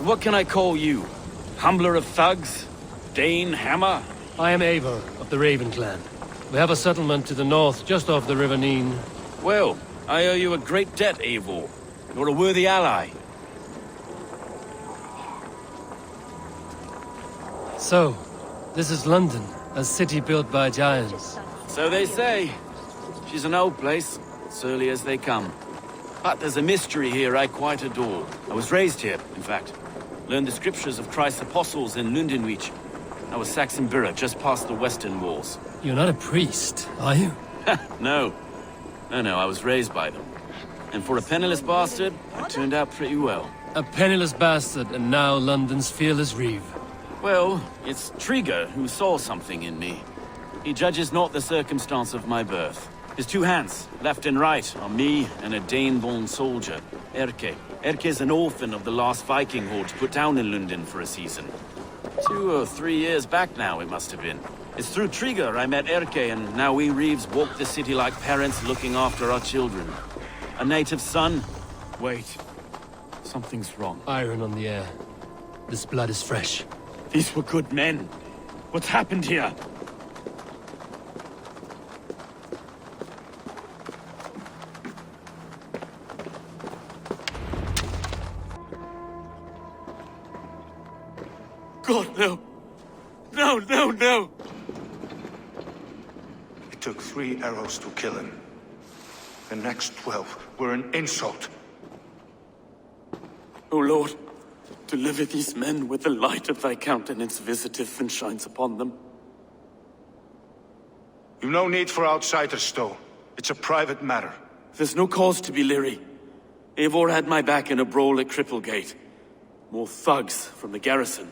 What can I call you? Humbler of thugs? Dane Hammer? I am Eivor, of the Raven clan. We have a settlement to the north, just off the River Neen. Well, I owe you a great debt, Eivor. You're a worthy ally. So, this is London, a city built by giants. So they say. She's an old place, surly as they come. But there's a mystery here I quite adore. I was raised here, in fact. Learned the scriptures of Christ's apostles in Lundenreach. I was Saxon Borough, just past the western walls. You're not a priest, are you? No. No, I was raised by them. And for a penniless bastard, I turned out pretty well. A penniless bastard, and now London's fearless reeve. Well, it's Trigger who saw something in me. He judges not the circumstance of my birth. His two hands, left and right, are me and a Dane-born soldier, Erke. Erke's an orphan of the last Viking horde put down in London for a season. 2 or 3 years back now, it must have been. It's through Trigger I met Erke, and now we Reeves walk the city like parents looking after our children. A native son? Wait. Something's wrong. Iron on the air. This blood is fresh. These were good men. What's happened here? God, no. No. It took 3 arrows to kill him. The next 12 were an insult. O Lord, deliver these men with the light of thy countenance visiteth and shines upon them. You've no need for outsiders, though. It's a private matter. There's no cause to be leery. Eivor had my back in a brawl at Cripplegate. More thugs from the garrison.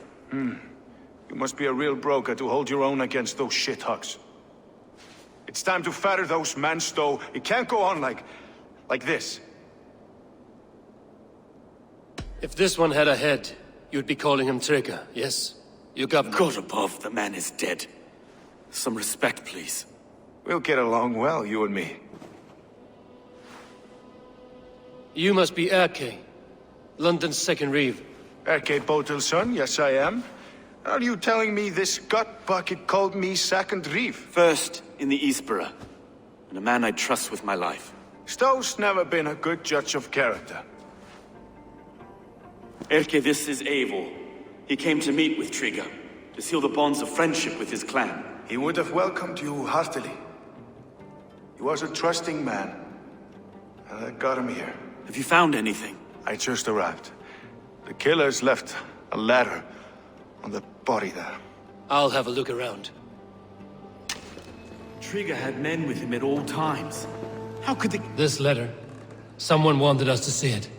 You must be a real broker to hold your own against those shithugs. It's time to fetter those men, Stowe. It can't go on like this. If this one had a head, you'd be calling him Trigger, yes? You governor. God above, the man is dead. Some respect, please. We'll get along well, you and me. You must be Erke, London's second reeve. Erke Botel's son, yes I am. Are you telling me this gut bucket called me second reeve? First in the Eastborough, and a man I trust with my life. Stowe's never been a good judge of character. Erke, this is Eivor. He came to meet with Trigger, to seal the bonds of friendship with his clan. He would have welcomed you heartily. He was a trusting man, and I got him here. Have you found anything? I just arrived. The killers left a ladder on the body there. I'll have a look around. Trigger had men with him at all times. How could they... This letter. Someone wanted us to see it.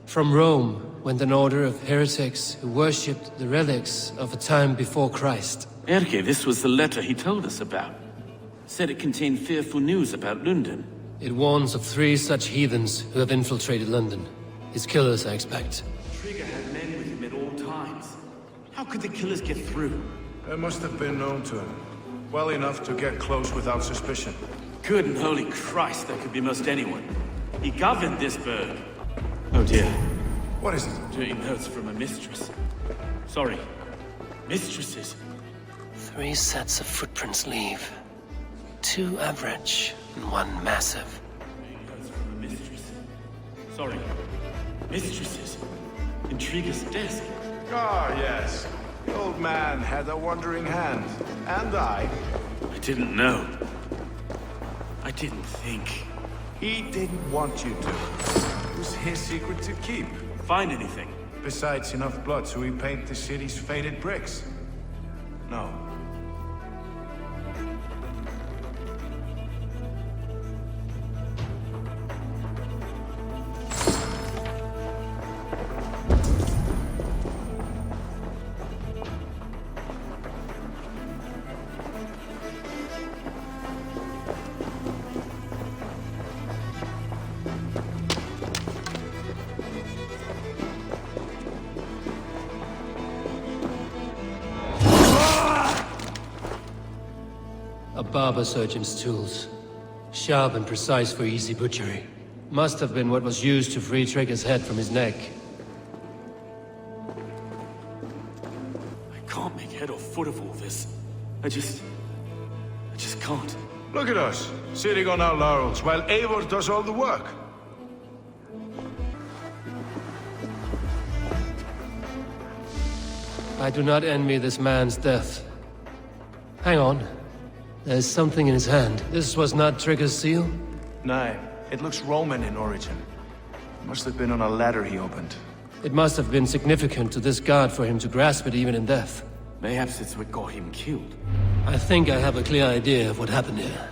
From Rome went an order of heretics who worshipped the relics of a time before Christ. Erke, this was the letter he told us about. Said it contained fearful news about London. It warns of 3 such heathens who have infiltrated London. His killers, I expect. Trigger had men with him at all times. How could the killers get through? They must have been known to him. Well enough to get close without suspicion. Good and holy Christ, that could be most anyone. He governed this burg. Oh dear. What is it? Dirty notes from a mistress. Sorry. Mistresses. 3 sets of footprints leave. 2 average and 1 massive. Notes from a mistress. Sorry. Mistresses. In Trigger's desk. Ah, yes. The old man had a wandering hand. And I didn't know. I didn't think. He didn't want you to. It was his secret to keep. Find anything? Besides enough blood so he paint the city's faded bricks. No. A barber surgeon's tools. Sharp and precise for easy butchery. Must have been what was used to free Trigger's head from his neck. foot of all this. I just can't. Look at us, sitting on our laurels, while Eivor does all the work. I do not envy this man's death. Hang on. There's something in his hand. This was not Trigger's seal? No, it looks Roman in origin. Must have been on a ladder he opened. It must have been significant to this god for him to grasp it even in death. Mayhaps it's what got him killed. I think I have a clear idea of what happened here.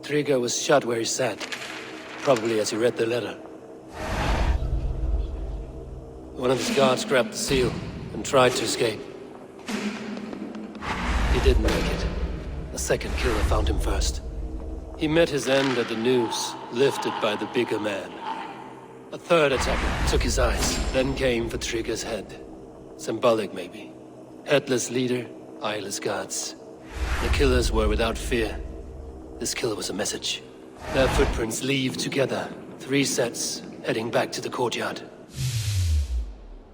Trigger was shot where he sat. Probably as he read the letter. One of his guards grabbed the seal and tried to escape. He didn't make it. The second killer found him first. He met his end at the noose, lifted by the bigger man. A third attacker took his eyes, then came for Trigger's head. Symbolic, maybe. Headless leader, eyeless guards. The killers were without fear. This kill was a message. Their footprints leave together. 3 sets, heading back to the courtyard.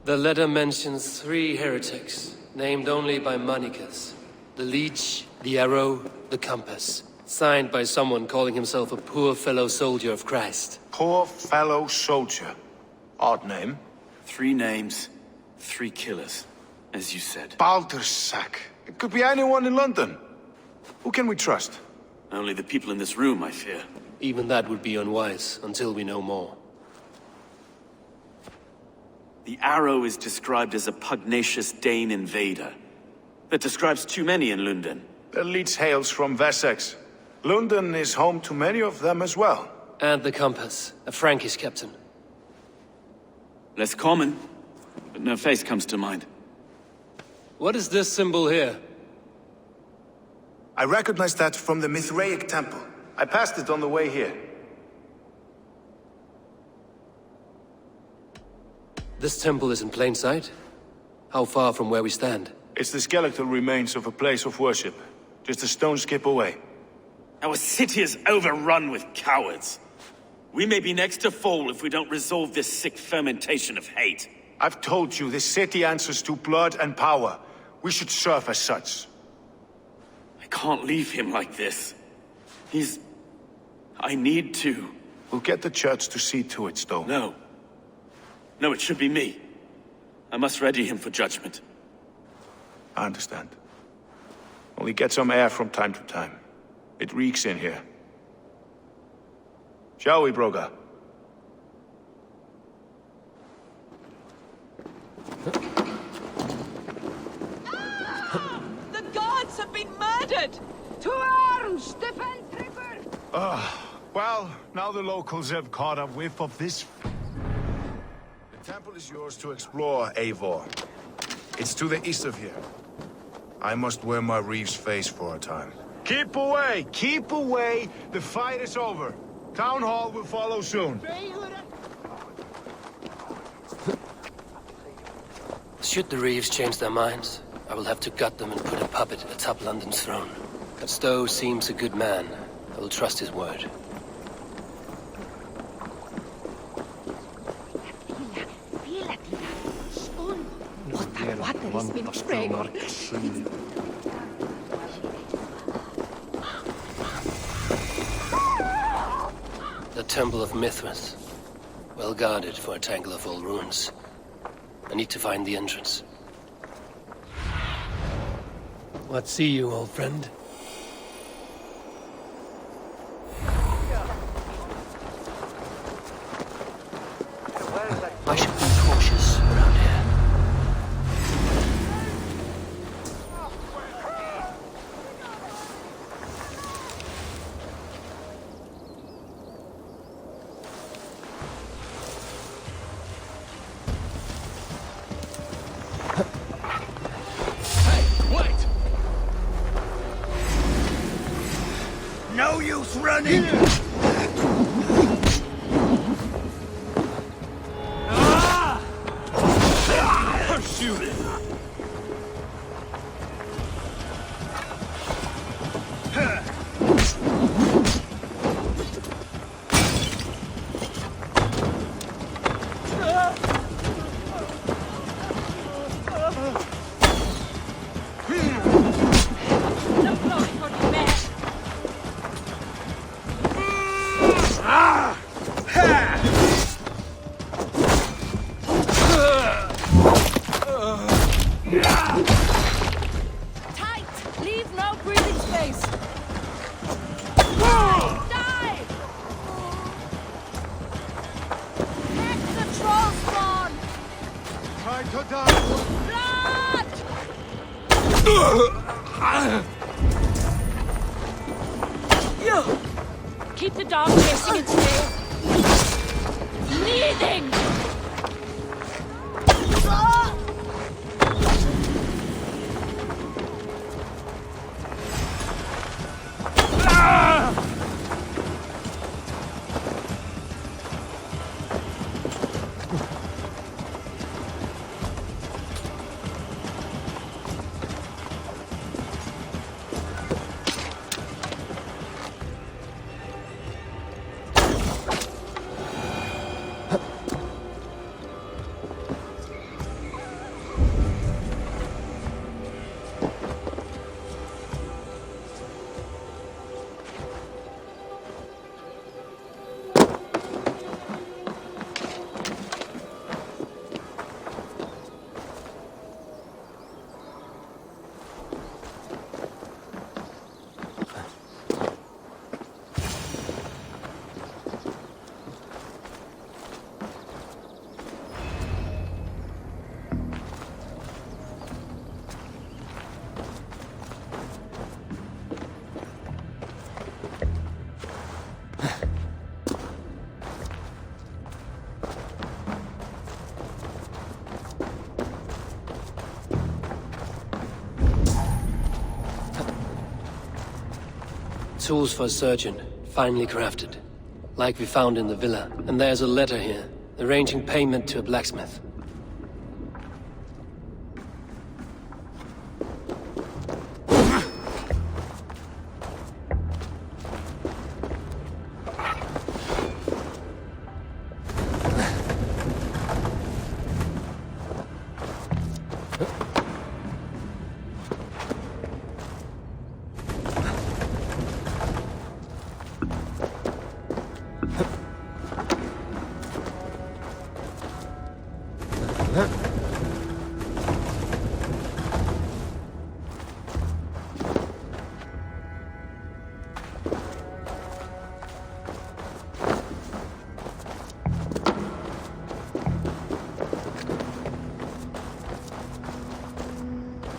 The letter mentions 3 heretics, named only by Manicus. The Leech, the Arrow, the Compass. Signed by someone calling himself a poor fellow soldier of Christ. Poor fellow soldier. Odd name. 3 names, 3 killers, as you said. Baldersack. It could be anyone in London. Who can we trust? Only the people in this room, I fear. Even that would be unwise, until we know more. The Arrow is described as a pugnacious Dane invader. That describes too many in London. The Leech hails from Wessex. London is home to many of them as well. And the Compass, a Frankish captain. Less common, but no face comes to mind. What is this symbol here? I recognize that from the Mithraic temple. I passed it on the way here. This temple is in plain sight? How far from where we stand? It's the skeletal remains of a place of worship. Just a stone's skip away. Our city is overrun with cowards. We may be next to fall if we don't resolve this sick fermentation of hate. I've told you, this city answers to blood and power. We should serve as such. I can't leave him like this. I need to. We'll get the church to see to it, Stowe. No. No, it should be me. I must ready him for judgment. I understand. Only get some air from time to time. It reeks in here. Shall we, Broga? The gods have been murdered! To arms, defend Trigger! Well, now the locals have caught a whiff of this. The temple is yours to explore, Eivor. It's to the east of here. I must wear my Reeve's face for a time. Keep away! Keep away! The fight is over. Town Hall will follow soon. Should the Reeves change their minds, I will have to gut them and put a puppet atop London's throne. But Stowe seems a good man. I will trust his word. The Temple of Mithras. Well guarded for a tangle of old ruins. I need to find the entrance. What see you, old friend? I should be cautious around here. No use running! Shoot it! keep the dog chasing its tail. Bleeding! Tools for a surgeon, finely crafted. Like we found in the villa. And there's a letter here, arranging payment to a blacksmith.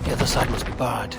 The other side must be barred.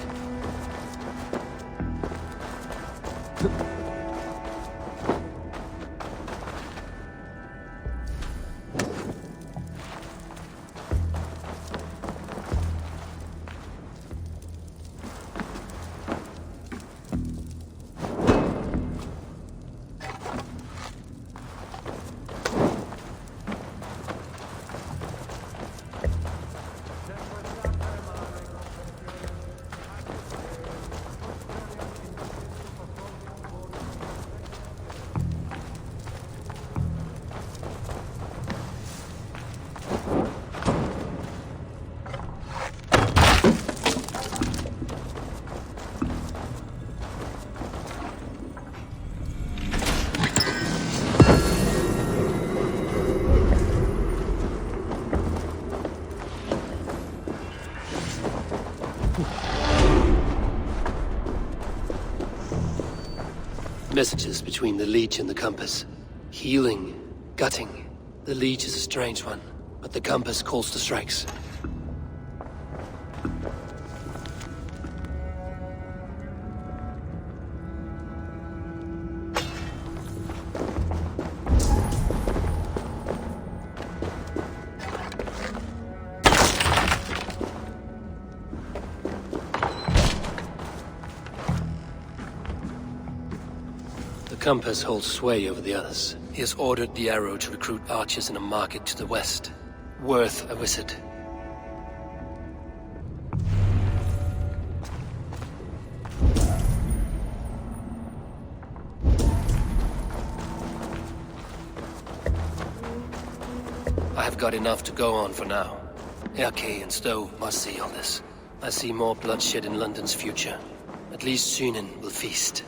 Messages between the Leech and the Compass. Healing, gutting. The Leech is a strange one, but the Compass calls to strikes. The Compass holds sway over the others. He has ordered the Arrow to recruit archers in a market to the west. Worth a visit. I have got enough to go on for now. Erke and Stowe must see all this. I see more bloodshed in London's future. At least Sunan will feast.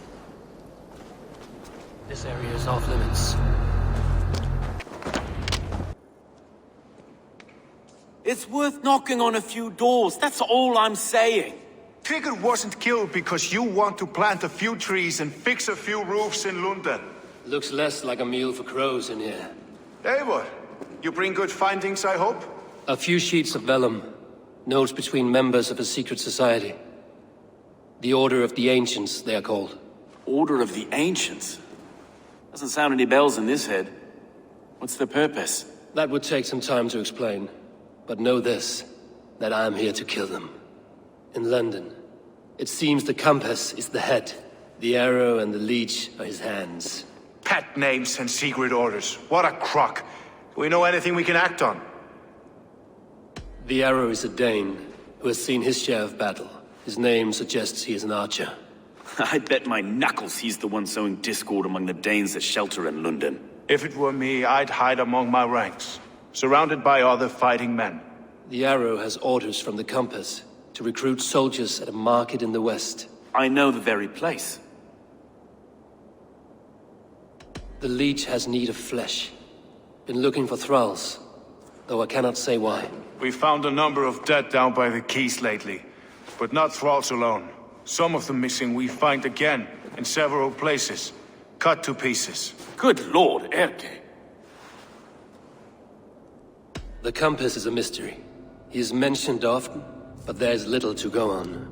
This area is off limits. It's worth knocking on a few doors, that's all I'm saying. Trigger wasn't killed because you want to plant a few trees and fix a few roofs in London. Looks less like a meal for crows in here. Eivor, you bring good findings, I hope? A few sheets of vellum. Notes between members of a secret society. The Order of the Ancients, they are called. Order of the Ancients? Doesn't sound any bells in this head. What's the purpose? That would take some time to explain. But know this, that I am here to kill them. In London, it seems the compass is the head. The arrow and the leech are his hands. Pet names and secret orders. What a crock. Do we know anything we can act on? The arrow is a Dane, who has seen his share of battle. His name suggests he is an archer. I bet my knuckles he's the one sowing discord among the Danes that shelter in London. If it were me, I'd hide among my ranks, surrounded by other fighting men. The arrow has orders from the compass to recruit soldiers at a market in the west. I know the very place. The leech has need of flesh. Been looking for thralls, though I cannot say why. We found a number of dead down by the quays lately, but not thralls alone. Some of the missing we find again, in several places, cut to pieces. Good lord, Erke. The compass is a mystery. He is mentioned often, but there's little to go on.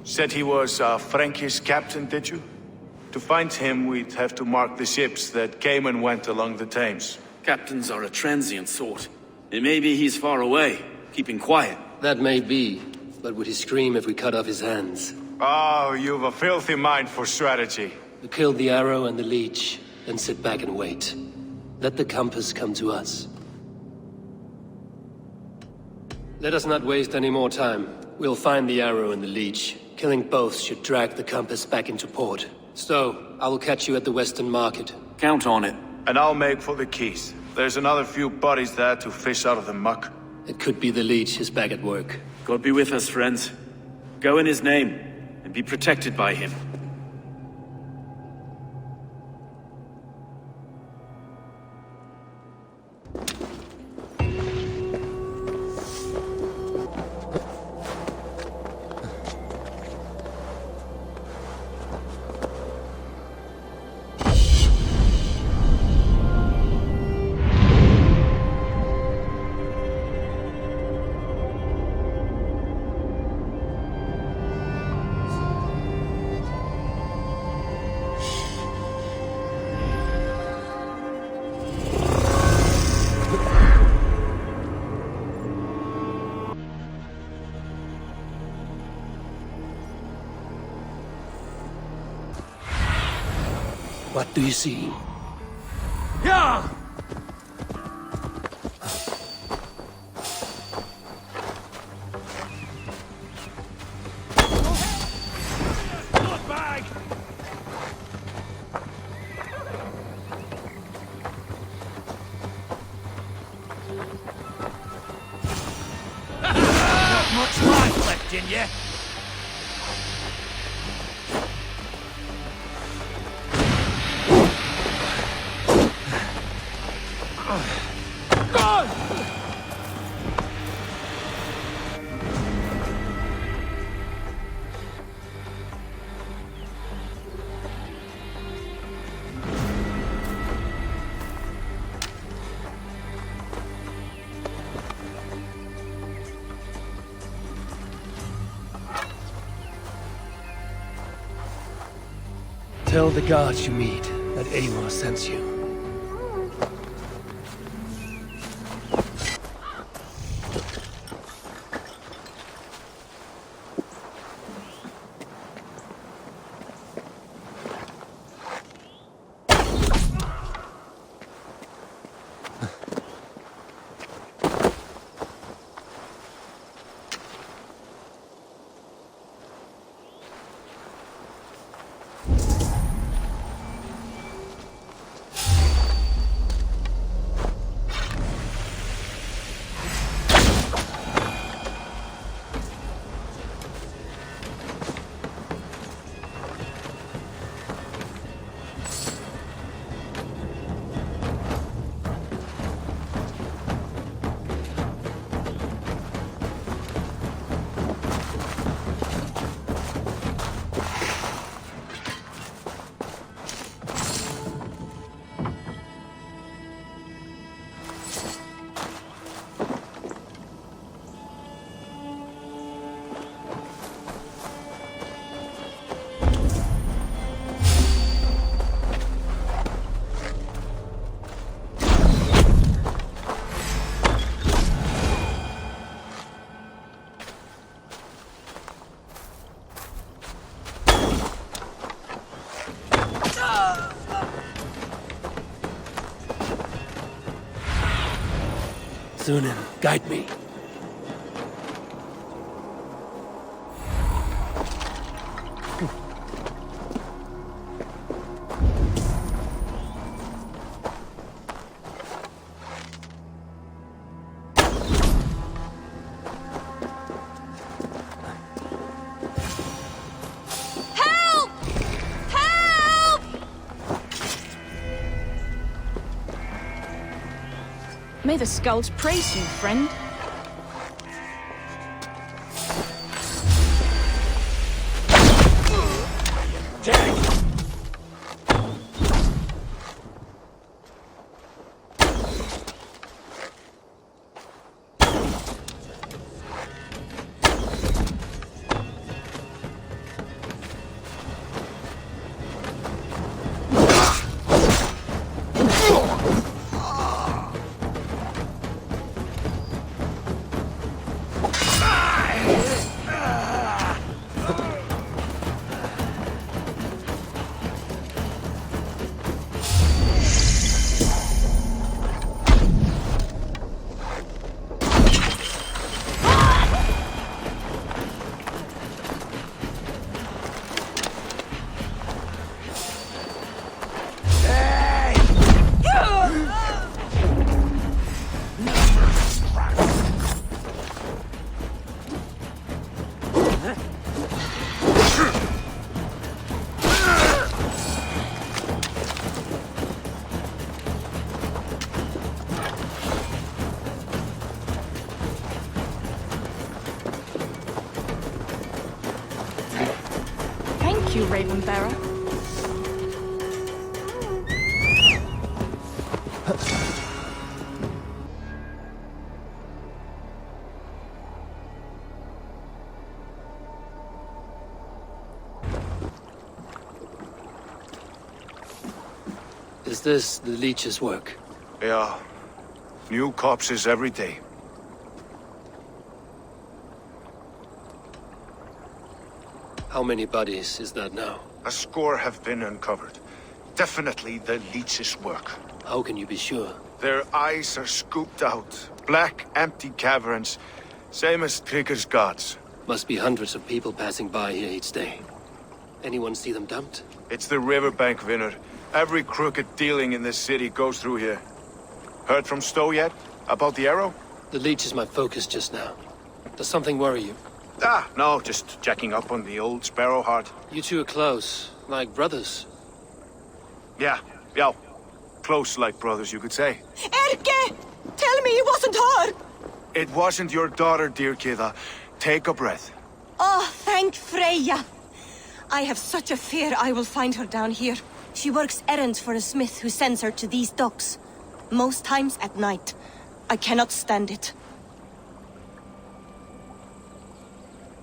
Said he was a Frankish captain, did you? To find him, we'd have to mark the ships that came and went along the Thames. Captains are a transient sort. It may be he's far away, keeping quiet. That may be, but would he scream if we cut off his hands? Oh, you've a filthy mind for strategy. We kill the arrow and the leech, then sit back and wait. Let the compass come to us. Let us not waste any more time. We'll find the arrow and the leech. Killing both should drag the compass back into port. So, I will catch you at the Western Market. Count on it. And I'll make for the quays. There's another few bodies there to fish out of the muck. It could be the leech is back at work. God be with us, friends. Go in his name, and be protected by him. What do you see? Yeah! Bag! Not much life left in you. Tell the guards you meet that Eivor sends you. Sunan, guide me. Help! Help! May the skulls praise you, friend. Thank you, Ravenbearer. Is this the leech's work? Yeah. New corpses every day. How many bodies is that now? A score have been uncovered. Definitely the leech's work. How can you be sure? Their eyes are scooped out. Black, empty caverns. Same as Trigger's gods. Must be hundreds of people passing by here each day. Anyone see them dumped? It's the riverbank, Vinner. Every crooked dealing in this city goes through here. Heard from Stowe yet? About the arrow? The leech is my focus just now. Does something worry you? Ah, no, just checking up on the old Sparrowheart. You two are close, like brothers. Yeah. Close like brothers, you could say. Erke! Tell me it wasn't her! It wasn't your daughter, dear Kida. Take a breath. Oh, thank Freya. I have such a fear I will find her down here. She works errands for a smith who sends her to these docks. Most times at night. I cannot stand it.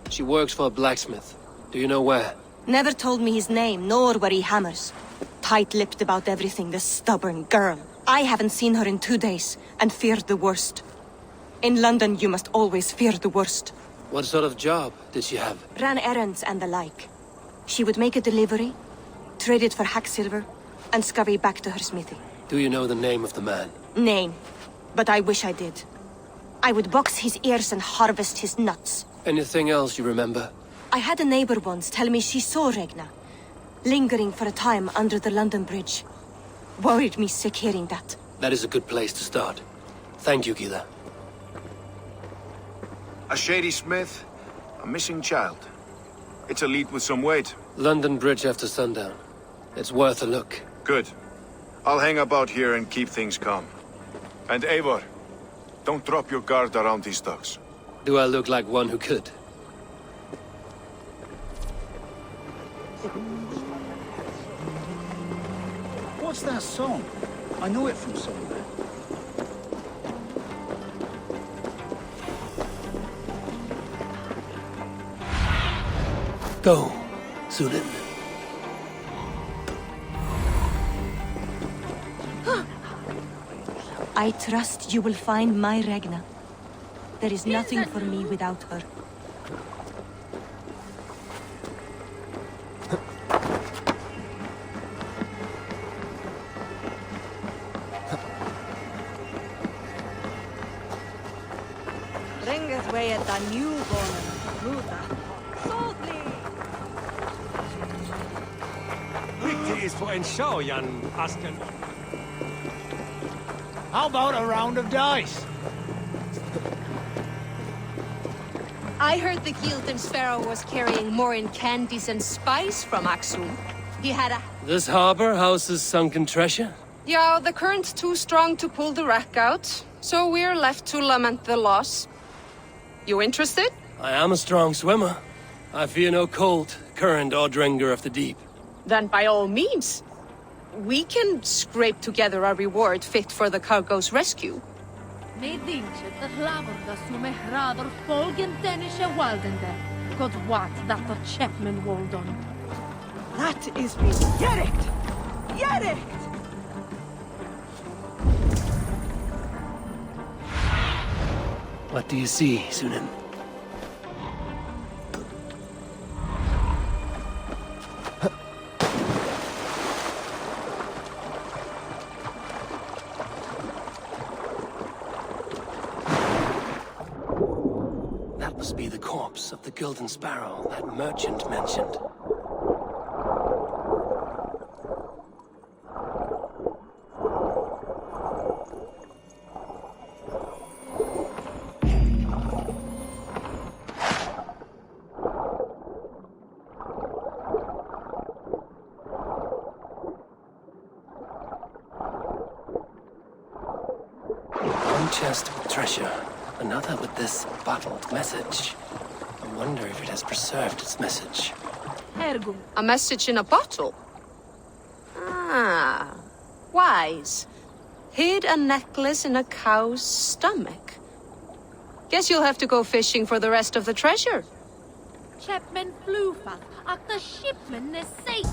She works for a blacksmith. Do you know where? Never told me his name, nor where he hammers. Tight-lipped about everything, the stubborn girl. I haven't seen her in 2 days, and feared the worst. In London, you must always fear the worst. What sort of job did she have? Ran errands and the like. She would make a delivery, trade it for hack silver, and scurry back to her smithy. Do you know the name of the man? Name. But I wish I did. I would box his ears and harvest his nuts. Anything else you remember? I had a neighbor once tell me she saw Regna, lingering for a time under the London Bridge. Worried me sick hearing that. That is a good place to start. Thank you, Gila. A shady smith, a missing child. It's a lead with some weight. London Bridge after sundown. It's worth a look. Good. I'll hang about here and keep things calm. And Eivor, don't drop your guard around these docks. Do I look like one who could? What's that song? I know it from somewhere. Go, Sunan. I trust you will find my Regna. There is nothing for me without her. the newborn Ruta. Softly! Viktig is for en show, Jan Asken. How about a round of dice? I heard the Gildan Sparrow was carrying more in candies and spice from Aksum. He had a... This harbor houses sunken treasure? Yeah, the current's too strong to pull the wreck out, so we're left to lament the loss. You interested? I am a strong swimmer. I fear no cold, current, or dringer of the deep. Then by all means. We can scrape together a reward fit for the cargo's rescue. Medinche the hlavorda som hrader folgen denische waldende. God what that the Chapman Waldon. That is me. Gerekt! Gerekt! What do you see, Sunan? That must be the corpse of the Golden Sparrow that merchant mentioned. One chest with treasure, another with this bottled message. I wonder if it has preserved its message. Ergo. A message in a bottle? Ah, wise. Hid a necklace in a cow's stomach. Guess you'll have to go fishing for the rest of the treasure. Chapman flufat at the shipman is safe.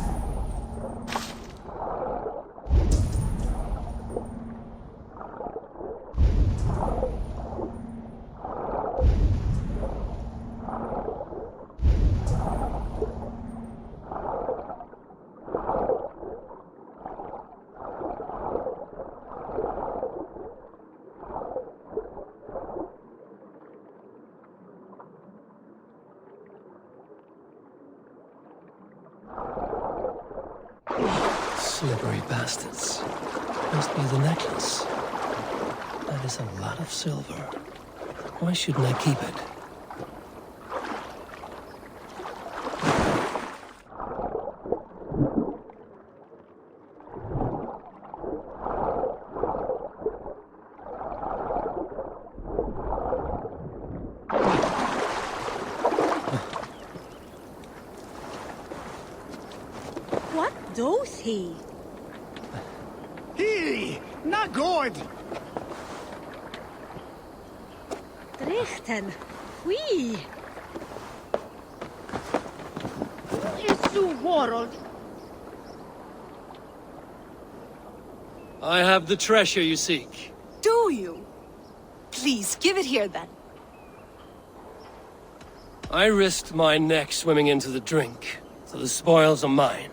Slippery bastards. Must be the necklace. That is a lot of silver. Why shouldn't I keep it? What does he? Hey, not good. Drichten. Wie? Who is the world? I have the treasure you seek. Do you? Please, give it here then. I risked my neck swimming into the drink, so the spoils are mine.